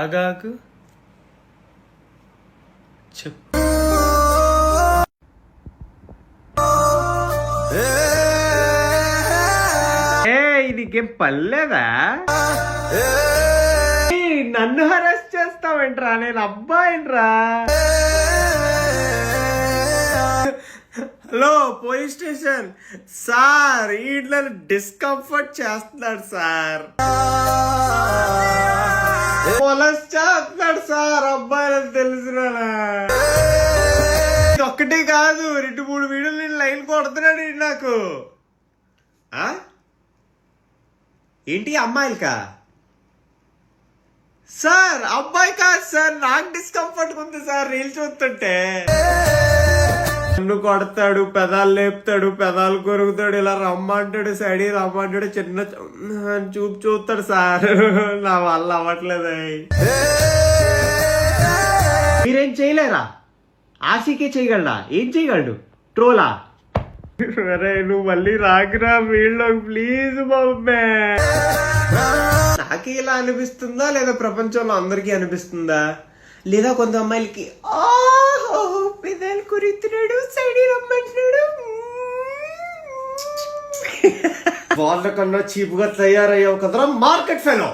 ఆగాకు చెప్పు. నీకేం పర్లేదా? నన్ను హరాస్ చేస్తావేంట్రా? నేను అబ్బాయిరా. హలో పోలీస్ స్టేషన్ సార్, ఇట్లా డిస్కంఫర్ట్ చేస్తున్నాడు సార్. పోలీస్ చేస్తున్నాడు సార్ అబ్బాయిలని తెలిసిన. ఒక్కటే కాదు 2-3 వీడియోలు నేను లైన్ కొడుతున్నాడు నాకు. ఏంటి అమ్మాయిలకా సార్? అబ్బాయి కాదు సార్, నాకు డిస్కంఫర్ట్ ఉంది సార్ రీల్ చూస్తుంటే. నన్ను కొడతాడు, పెదాలు లేపుతాడు, పెదాలు కొరుకుతాడు, ఇలా రమ్మంటాడు, సైడ్ రమ్మంటాడు, చిన్న చూపు చూస్తాడు సార్. నా వల్ల అవ్వట్లేదు. మీరేం చేయలేరా? ఆశీకే చేయగలరా? ఏం చేయగలడు? ట్రోలా? అరే నువ్వు మళ్ళీ రాకురా వీళ్ళు ప్లీజ్ బాబే. నాకే ఇలా అనిపిస్తుందా లేదా ప్రపంచంలో అందరికీ అనిపిస్తుందా? లేదా కొంత అమ్మాయిలకి పెదాలు కొరుకుతున్నాడు, సైడ్ రమ్మంటున్నాడు, వాళ్ళకన్నా చీపుగా తయారయ్యావు కదరా మార్కెట్ ఫెలో.